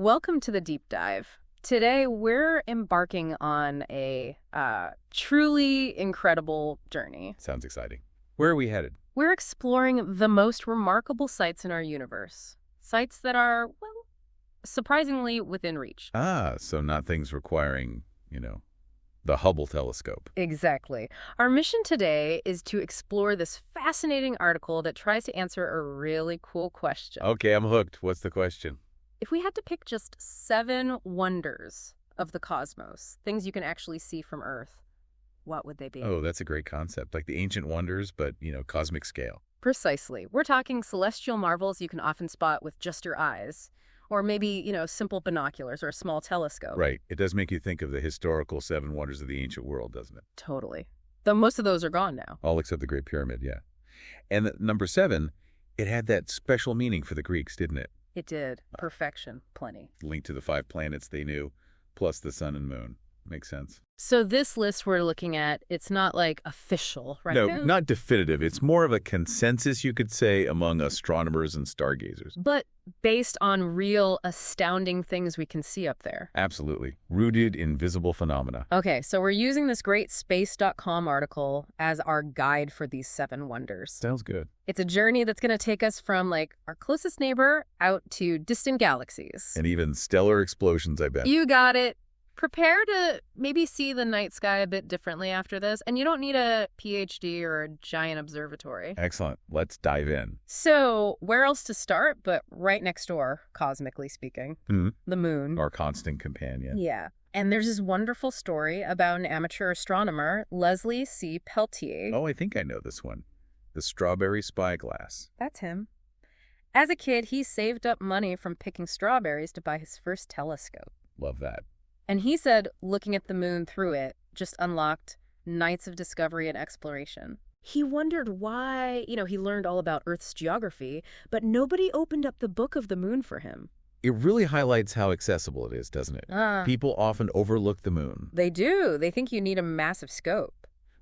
Welcome to the deep dive. Today, we're embarking on a truly incredible journey. Sounds exciting. Where are we headed? We're exploring the most remarkable sites in our universe. Sites that are, well, surprisingly within reach. So not things requiring, the Hubble telescope. Exactly. Our mission today is to explore this fascinating article that tries to answer a really cool question. Okay, I'm hooked. What's the question? If we had to pick just 7 wonders of the cosmos, things you can actually see from Earth, what would they be? Oh, that's a great concept. Like the ancient wonders, but, cosmic scale. Precisely. We're talking celestial marvels you can often spot with just your eyes. Or maybe, simple binoculars or a small telescope. Right. It does make you think of the historical 7 wonders of the ancient world, doesn't it? Totally. Though most of those are gone now. All except the Great Pyramid, yeah. And number 7, it had that special meaning for the Greeks, didn't it? It did. Perfection. Plenty. Linked to the 5 planets they knew, plus the sun and moon. Makes sense. So this list we're looking at, it's not like official, right? No, not definitive. It's more of a consensus, you could say, among astronomers and stargazers. But based on real astounding things we can see up there. Absolutely. Rooted in visible phenomena. Okay, so we're using this great space.com article as our guide for these 7 wonders. Sounds good. It's a journey that's going to take us from, our closest neighbor out to distant galaxies. And even stellar explosions, I bet. You got it. Prepare to maybe see the night sky a bit differently after this, and you don't need a PhD or a giant observatory. Excellent. Let's dive in. So, where else to start but right next door, cosmically speaking? The moon. Our constant companion. Yeah. And there's this wonderful story about an amateur astronomer, Leslie C. Peltier. Oh, I think I know this one. The strawberry spyglass. That's him. As a kid, he saved up money from picking strawberries to buy his first telescope. Love that. And he said looking at the moon through it just unlocked nights of discovery and exploration. He wondered why, he learned all about Earth's geography, but nobody opened up the book of the moon for him. It really highlights how accessible it is, doesn't it? People often overlook the moon. They do. They think you need a massive scope.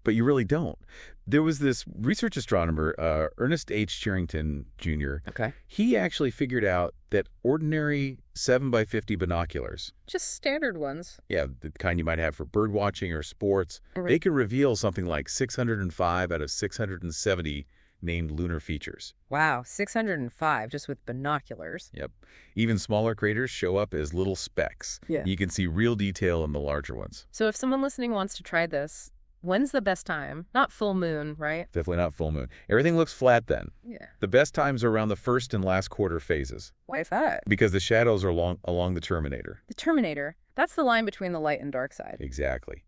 But you really don't. There was this research astronomer, Ernest H. Cherington, Jr. Okay. He actually figured out that ordinary 7x50 binoculars, Just standard ones. yeah, the kind you might have for bird watching or sports, they can reveal something like 605 out of 670 named lunar features. Wow, 605 just with binoculars. Yep. Even smaller craters show up as little specks. Yeah. You can see real detail in the larger ones. So if someone listening wants to try this, when's the best time? Not full moon, right? Definitely not full moon. Everything looks flat then. Yeah. The best times are around the first and last quarter phases Why is that? because the shadows are along the terminator. The terminator. That's the line between the light and dark side. Exactly.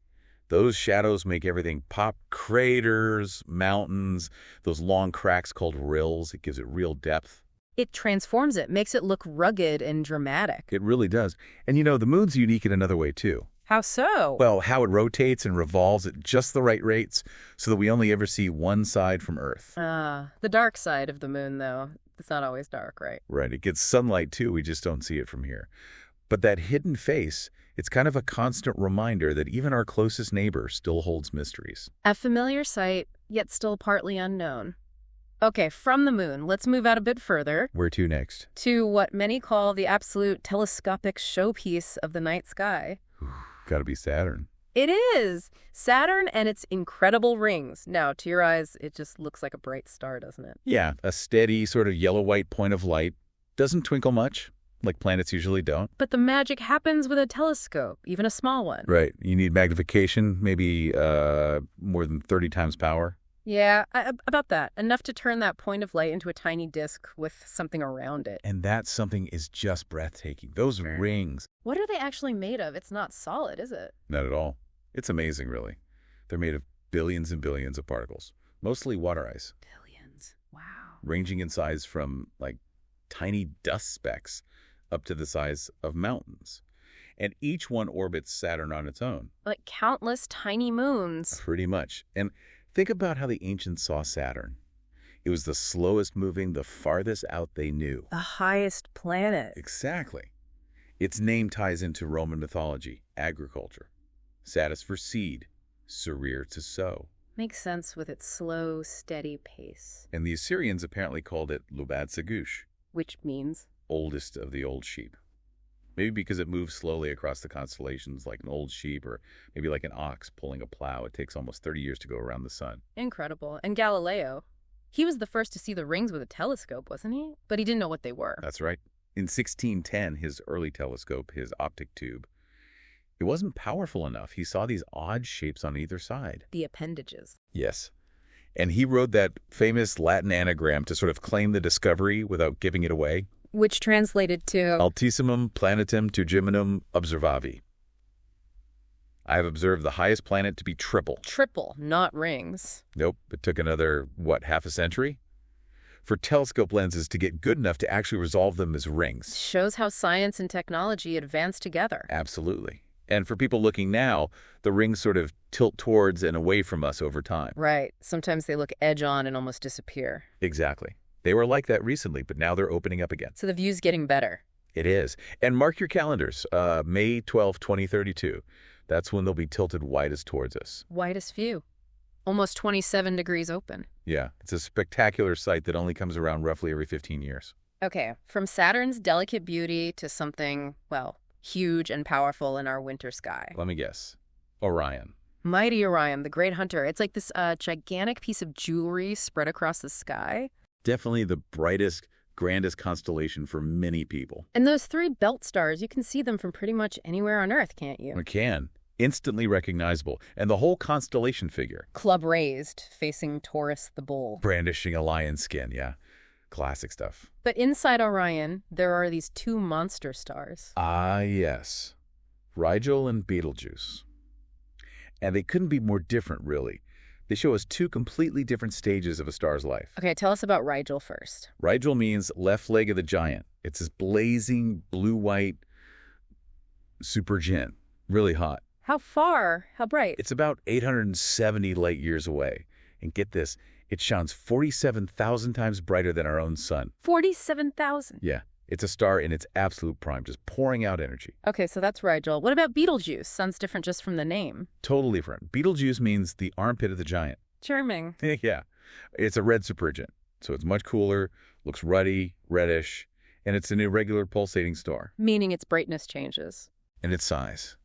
Those shadows make everything pop. Craters, mountains, those long cracks called rills. It gives it real depth. It transforms it, makes it look rugged and dramatic. It really does. And the moon's unique in another way too. How so? Well, how it rotates and revolves at just the right rates so that we only ever see one side from Earth. The dark side of the moon, though. It's not always dark, right? Right. It gets sunlight too. We just don't see it from here. But that hidden face, it's kind of a constant reminder that even our closest neighbor still holds mysteries. A familiar sight, yet still partly unknown. Okay, from the moon, let's move out a bit further Where to next? to what many call the absolute telescopic showpiece of the night sky. Gotta be Saturn. It is! Saturn and its incredible rings. Now, to your eyes, it just looks like a bright star, doesn't it? Yeah, a steady sort of yellow-white point of light. Doesn't twinkle much, like planets usually don't. But the magic happens with a telescope, even a small one. Right. You need magnification, maybe more than 30 times power. Yeah, about that. Enough to turn that point of light into a tiny disk with something around it. And that something is just breathtaking. Those rings. What are they actually made of? It's not solid, is it? Not at all. It's amazing, really. They're made of billions and billions of particles, mostly water ice. Billions. Wow. Ranging in size from, tiny dust specks up to the size of mountains. And each one orbits Saturn on its own. Like countless tiny moons. Pretty much. And think about how the ancients saw Saturn. It was the slowest moving, the farthest out they knew. The highest planet. Exactly. Its name ties into Roman mythology, agriculture. Satis for seed, Sarir to sow. Makes sense with its slow, steady pace. And the Assyrians apparently called it Lubad Sagush, Which means? oldest of the old sheep. Maybe because it moves slowly across the constellations like an old sheep or maybe like an ox pulling a plow. It takes almost 30 years to go around the sun. Incredible. And Galileo, he was the first to see the rings with a telescope, wasn't he? But he didn't know what they were. That's right. In 1610, his early telescope, his optic tube, it wasn't powerful enough. He saw these odd shapes on either side. The appendages. Yes. And he wrote that famous Latin anagram to sort of claim the discovery without giving it away. Which translated to... Altissimum planetum turgeminum observavi. I have observed the highest planet to be triple. Triple, not rings. Nope. It took another, half a century? For telescope lenses to get good enough to actually resolve them as rings. Shows how science and technology advance together. Absolutely. And for people looking now, the rings sort of tilt towards and away from us over time. Right. Sometimes they look edge-on and almost disappear. Exactly. They were like that recently, but now they're opening up again. So the view's getting better. It is. And mark your calendars. May 12, 2032. That's when they'll be tilted widest towards us. Widest view. Almost 27 degrees open. Yeah, it's a spectacular sight that only comes around roughly every 15 years. Okay, from Saturn's delicate beauty to something, well, huge and powerful in our winter sky. Let me guess. Orion. Mighty Orion, the great hunter. It's like this gigantic piece of jewelry spread across the sky. Definitely the brightest, grandest constellation for many people. And those three belt stars, you can see them from pretty much anywhere on Earth, can't you? We can. Instantly recognizable. And the whole constellation figure. Club raised, facing Taurus the bull. Brandishing a lion's skin, yeah. Classic stuff. But inside Orion, there are these two monster stars. Ah, yes. Rigel and Betelgeuse. And they couldn't be more different, really. They show us two completely different stages of a star's life. Okay, tell us about Rigel first. Rigel means left leg of the giant. It's this blazing blue-white supergiant. Really hot. How far? How bright? It's about 870 light years away. And get this, it shines 47,000 times brighter than our own sun. 47,000? Yeah, it's a star in its absolute prime, just pouring out energy. Okay, so that's Rigel. What about Betelgeuse? Sounds different just from the name. Totally different. Betelgeuse means the armpit of the giant. Charming. Yeah, it's a red supergiant, so it's much cooler, looks ruddy, reddish, and it's an irregular pulsating star. Meaning its brightness changes. And its size.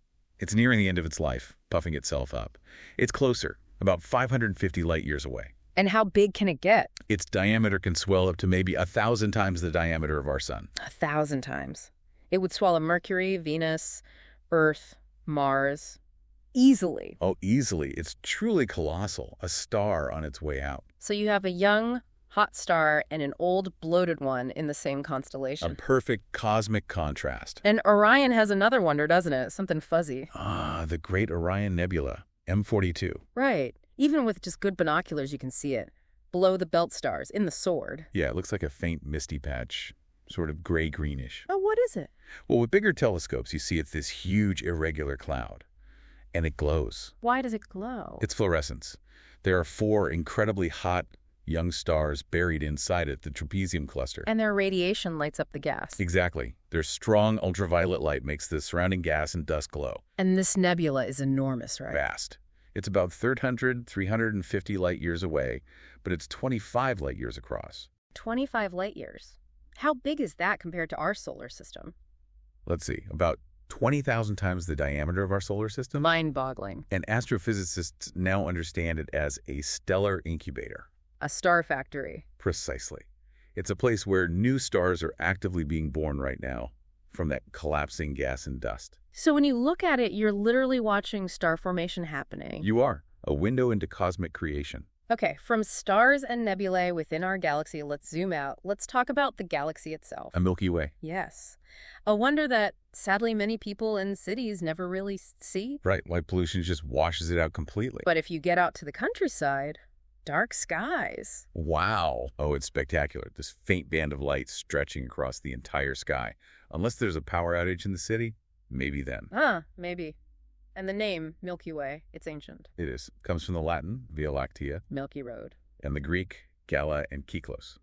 It's nearing the end of its life, puffing itself up. It's closer, about 550 light years away. And how big can it get? Its diameter can swell up to maybe 1,000 times the diameter of our sun. 1,000 times. It would swallow Mercury, Venus, Earth, Mars. Easily. Oh, easily. It's truly colossal, a star on its way out. So you have a young, hot star and an old, bloated one in the same A constellation. perfect cosmic contrast. And Orion has another wonder, doesn't it? Something fuzzy. Ah, the Great Orion Nebula, M42. Right. Even with just good binoculars, you can see it. Below the belt stars, in the sword. Yeah, it looks like a faint misty patch, sort of gray-greenish. Oh, what is it? Well, with bigger telescopes, you see it's this huge irregular cloud. And it glows. Why does it glow? It's fluorescence. There are 4 incredibly hot young stars buried inside it, the Trapezium Cluster. And their radiation lights up the gas. Exactly. Their strong ultraviolet light makes the surrounding gas and dust glow. And this nebula is enormous, right? Vast. It's about 350 light years away, but it's 25 light years across. 25 light years. How big is that compared to our solar system? Let's see, about 20,000 times the diameter of our solar system. Mind-boggling. And astrophysicists now understand it as a stellar incubator. A star factory. Precisely. It's a place where new stars are actively being born right now from that collapsing gas and dust. So when you look at it, you're literally watching star formation happening. You are. A window into cosmic creation. Okay, from stars and nebulae within our galaxy, let's zoom out. Let's talk about the galaxy itself. A Milky Way. Yes. A wonder that, sadly, many people in cities never really see. Right, light pollution just washes it out completely. But if you get out to the countryside, dark skies. Wow. Oh, it's spectacular. This faint band of light stretching across the entire sky. Unless there's a power outage in the city, maybe then. Maybe. And the name, Milky Way, it's ancient. It is. Comes from the Latin, Via Lactea, Milky Road. and the Greek, Gala and Kyklos.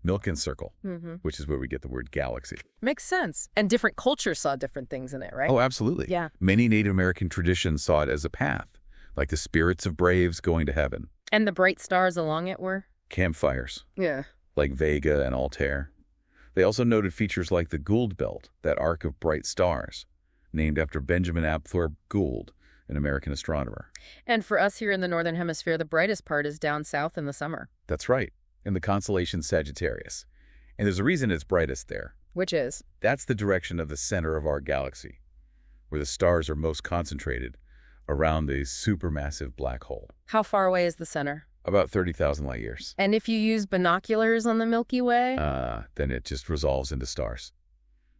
Milk and circle, Mm-hmm. which is where we get the word galaxy. Makes sense. And different cultures saw different things in it, right? Oh, absolutely. Yeah. Many Native American traditions saw it as a path, like the spirits of braves going to heaven. And the bright stars along it were? Campfires, Yeah. like Vega and Altair. They also noted features like the Gould Belt, that arc of bright stars, named after Benjamin Apthorp Gould, an American astronomer. And for us here in the Northern Hemisphere, the brightest part is down south in the summer. That's right, in the constellation Sagittarius. And there's a reason it's brightest there. Which is? That's the direction of the center of our galaxy, where the stars are most concentrated around the supermassive black hole. How far away is the center? About 30,000 light years. And if you use binoculars on the Milky Way? Then it just resolves into stars.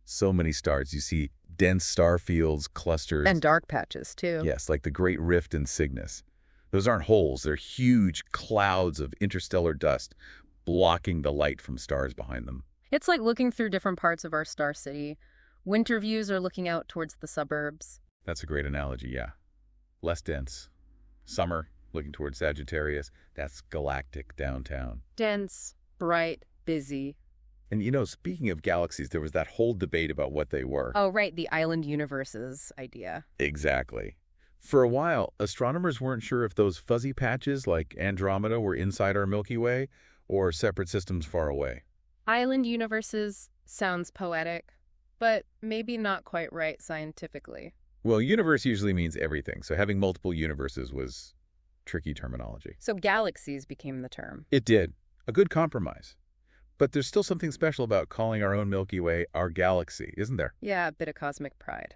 So many stars. You see dense star fields, clusters. And dark patches, too. Yes, like the Great Rift in Cygnus. Those aren't holes. They're huge clouds of interstellar dust blocking the light from stars behind them. It's like looking through different parts of our star city. Winter views are looking out towards the suburbs. That's a great analogy, yeah. Less dense. Summer, looking towards Sagittarius. That's galactic downtown. Dense, bright, busy. And you know, speaking of galaxies, there was that whole debate about what they were. Oh, right, the island universes idea. Exactly. For a while, astronomers weren't sure if those fuzzy patches like Andromeda were inside our Milky Way or separate systems far away. Island universes sounds poetic, but maybe not quite right scientifically. Well, universe usually means everything, so having multiple universes was tricky terminology. So galaxies became the term. It did. A good compromise. But there's still something special about calling our own Milky Way our galaxy, isn't there? Yeah, a bit of cosmic pride.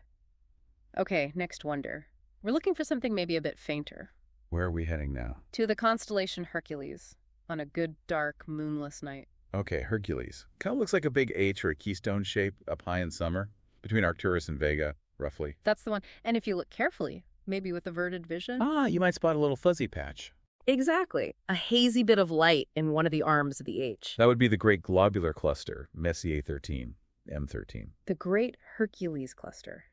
Okay, next wonder. We're looking for something maybe a bit fainter. Where are we heading now? To the constellation Hercules, on a good, dark, moonless night. Okay, Hercules. Kind of looks like a big H or a keystone shape up high in summer, between Arcturus and Vega, roughly. That's the one. And if you look carefully, maybe with averted vision. You might spot a little fuzzy patch. Exactly. A hazy bit of light in one of the arms of the H. That would be the Great Globular Cluster, Messier 13, M13. The Great Hercules Cluster.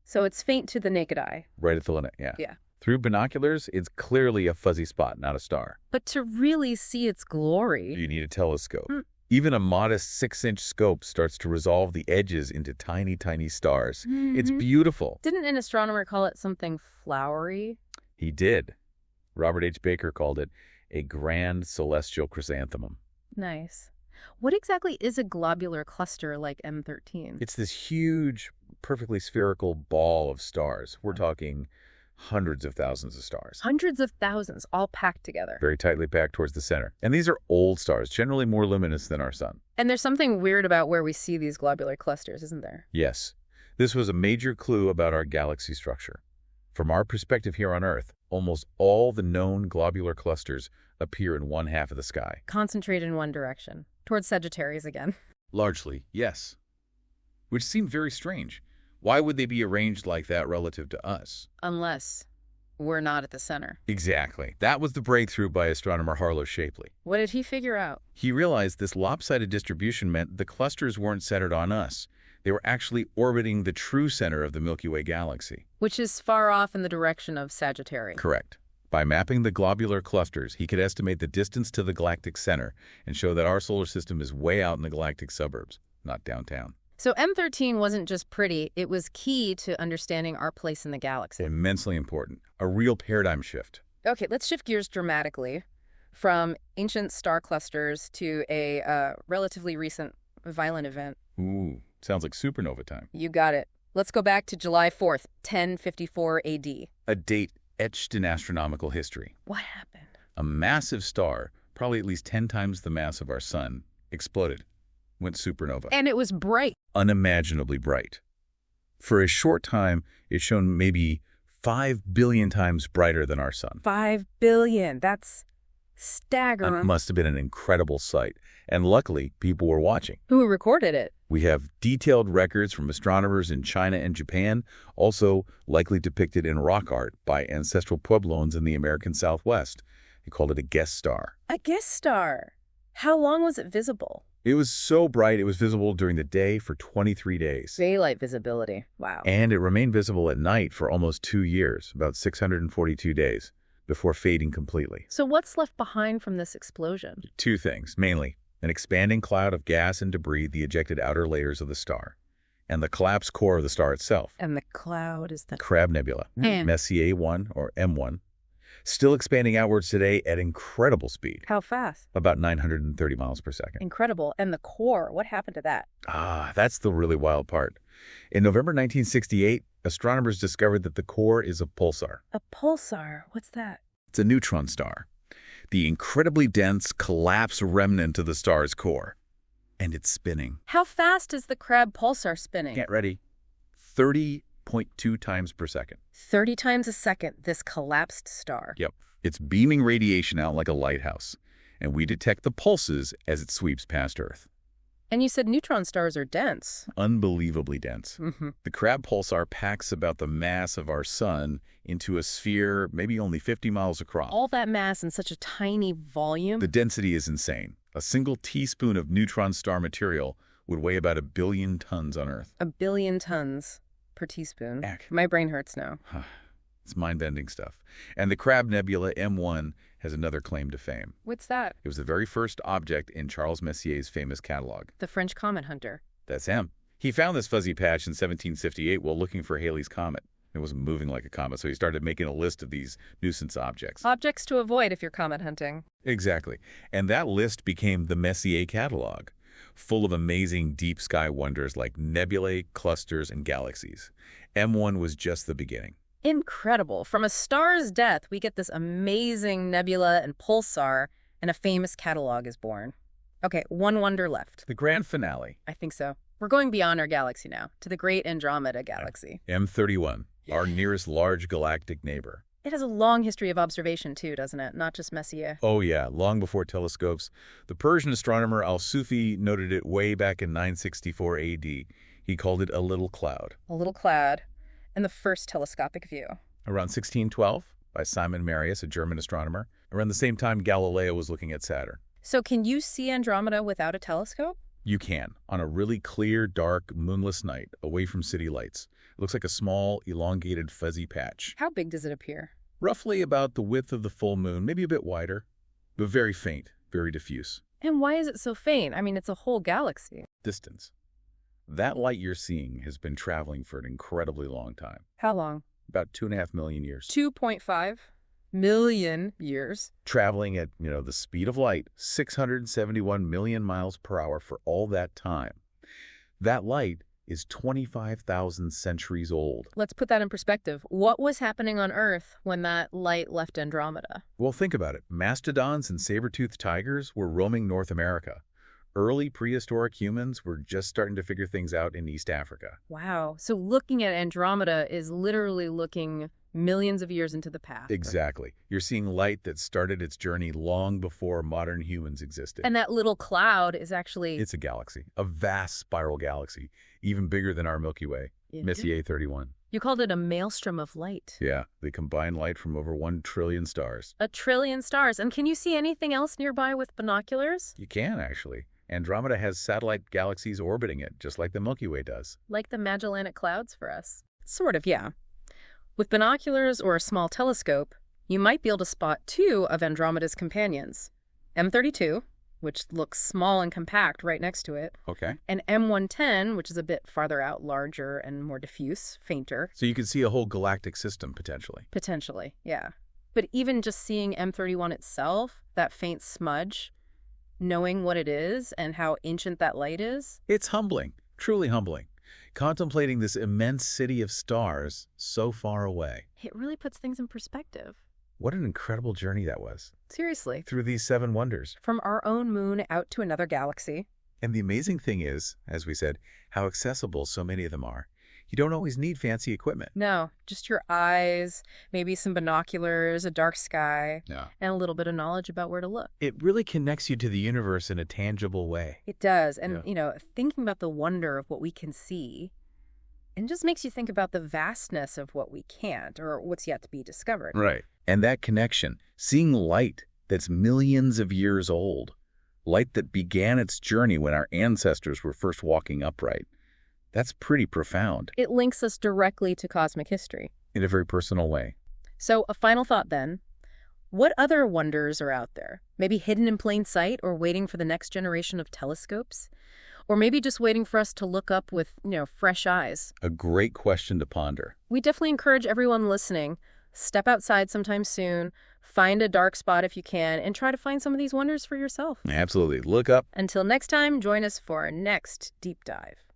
So it's faint to the naked eye. Right at the limit, yeah. Yeah. Through binoculars, it's clearly a fuzzy spot, not a star. But to really see its glory... You need a telescope. Even a modest 6-inch scope starts to resolve the edges into tiny, tiny stars. It's beautiful. Didn't an astronomer call it something flowery? He did. Robert H. Baker called it a grand celestial chrysanthemum. Nice. What exactly is a globular cluster like M13? It's this huge, perfectly spherical ball of stars. We're talking hundreds of thousands of stars. Hundreds of thousands, all packed together. Very tightly packed towards the center. And these are old stars, generally more luminous than our sun. And there's something weird about where we see these globular clusters, isn't there? Yes. This was a major clue about our galaxy structure. From our perspective here on Earth, almost all the known globular clusters appear in one half of the sky. Concentrated in one direction, towards Sagittarius again. Largely, yes. Which seemed very strange. Why would they be arranged like that relative to us? Unless we're not at the center. Exactly. That was the breakthrough by astronomer Harlow Shapley. What did he figure out? He realized this lopsided distribution meant the clusters weren't centered on us. They were actually orbiting the true center of the Milky Way galaxy. Which is far off in the direction of Sagittarius. Correct. By mapping the globular clusters, he could estimate the distance to the galactic center and show that our solar system is way out in the galactic suburbs, not downtown. So M13 wasn't just pretty, it was key to understanding our place in the galaxy. Immensely important. A real paradigm shift. Okay, let's shift gears dramatically from ancient star clusters to a relatively recent violent event. Ooh, sounds like supernova time. You got it. Let's go back to July 4th, 1054 AD. A date etched in astronomical history. What happened? A massive star, probably at least 10 times the mass of our sun, exploded. Went supernova. And it was bright. Unimaginably bright. For a short time, it shone maybe 5 billion times brighter than our sun. 5 billion. That's staggering. It must have been an incredible sight. And luckily, people were watching. Who recorded it? We have detailed records from astronomers in China and Japan, also likely depicted in rock art by ancestral Puebloans in the American Southwest. They called it a guest star. A guest star. How long was it visible? It was so bright it was visible during the day for 23 days. Daylight visibility. Wow. And it remained visible at night for almost 2 years, about 642 days, before fading completely. So what's left behind from this explosion? 2 things, mainly an expanding cloud of gas and debris, the ejected outer layers of the star, and the collapsed core of the star itself. And the cloud is the... Crab Nebula, And... Messier 1 or M1. Still expanding outwards today at incredible speed, How fast? about 930 miles per second. Incredible. And the core, what happened to that? That's the really wild part. In November 1968, astronomers discovered that the core is a pulsar. A pulsar, what's that? It's a neutron star, the incredibly dense, collapsed remnant of the star's core. And it's spinning. How fast is the Crab pulsar spinning? Get ready. 30.2 times per second. 30 times a second, this collapsed star. Yep. It's beaming radiation out like a lighthouse, and we detect the pulses as it sweeps past Earth. And you said neutron stars are dense. Unbelievably dense. Mm-hmm. The Crab pulsar packs about the mass of our sun into a sphere maybe only 50 miles across. All that mass in such a tiny volume? The density is insane. A single teaspoon of neutron star material would weigh about 1 billion tons on Earth. 1 billion tons per teaspoon. Eck. My brain hurts now. It's mind-bending stuff. And the Crab Nebula M1 has another claim to fame. What's that? It was the very first object in Charles Messier's famous catalog. The French comet hunter. That's him. He found this fuzzy patch in 1758 while looking for Halley's Comet. It wasn't moving like a comet, so he started making a list of these nuisance objects. Objects to avoid if you're comet hunting. Exactly. And that list became the Messier catalog, full of amazing deep sky wonders like nebulae, clusters, and galaxies. M1 was just the beginning. Incredible. From a star's death, we get this amazing nebula and pulsar, and a famous catalog is born. Okay, one wonder left. The grand finale. I think so. We're going beyond our galaxy now, to the great Andromeda Galaxy. M31, our nearest large galactic neighbor. It has a long history of observation, too, doesn't it? Not just Messier. Oh, yeah, long before telescopes. The Persian astronomer Al-Sufi noted it way back in 964 AD. He called it a little cloud. A little cloud. And the first telescopic view. Around 1612, by Simon Marius, a German astronomer. Around the same time, Galileo was looking at Saturn. So can you see Andromeda without a telescope? You can, on a really clear, dark, moonless night, away from city lights. It looks like a small, elongated, fuzzy patch. How big does it appear? Roughly about the width of the full moon, maybe a bit wider, but very faint, very diffuse. And why is it so faint? I mean, it's a whole galaxy. Distance. That light you're seeing has been traveling for an incredibly long time. How long? About 2.5 million years. 2.5 million years. Traveling at, the speed of light, 671 million miles per hour for all that time. That light is 25,000 centuries old. Let's put that in perspective. What was happening on Earth when that light left Andromeda? Well, think about it. Mastodons and saber-toothed tigers were roaming North America. Early prehistoric humans were just starting to figure things out in East Africa. Wow. So looking at Andromeda is literally looking millions of years into the past. Exactly. You're seeing light that started its journey long before modern humans existed. And that little cloud is actually... It's a galaxy, a vast spiral galaxy, even bigger than our Milky Way, Messier 31. You called it a maelstrom of light. Yeah, they combine light from over 1 trillion stars. 1 trillion stars. And can you see anything else nearby with binoculars? You can, actually. Andromeda has satellite galaxies orbiting it, just like the Milky Way does. Like the Magellanic Clouds for us. Sort of, yeah. With binoculars or a small telescope, you might be able to spot 2 of Andromeda's companions. M32, which looks small and compact right next to it. Okay. And M110, which is a bit farther out, larger and more diffuse, fainter. So you can see a whole galactic system, potentially. Potentially, yeah. But even just seeing M31 itself, that faint smudge, knowing what it is and how ancient that light is. It's humbling, truly humbling. Contemplating this immense city of stars so far away. It really puts things in perspective. What an incredible journey that was. Seriously. Through these 7 wonders. From our own moon out to another galaxy. And the amazing thing is, as we said, how accessible so many of them are. You don't always need fancy equipment. No, just your eyes, maybe some binoculars, a dark sky, Yeah. and a little bit of knowledge about where to look. It really connects you to the universe in a tangible way. It does. And, Yeah. Thinking about the wonder of what we can see, and just makes you think about the vastness of what we can't or what's yet to be discovered. Right. And that connection, seeing light that's millions of years old, light that began its journey when our ancestors were first walking upright, that's pretty profound. It links us directly to cosmic history. In a very personal way. So a final thought then. What other wonders are out there? Maybe hidden in plain sight or waiting for the next generation of telescopes? Or maybe just waiting for us to look up with, fresh eyes? A great question to ponder. We definitely encourage everyone listening, step outside sometime soon, Find a dark spot if you can, and try to find some of these wonders for yourself. Absolutely. Look up. Until next time, join us for our next deep dive.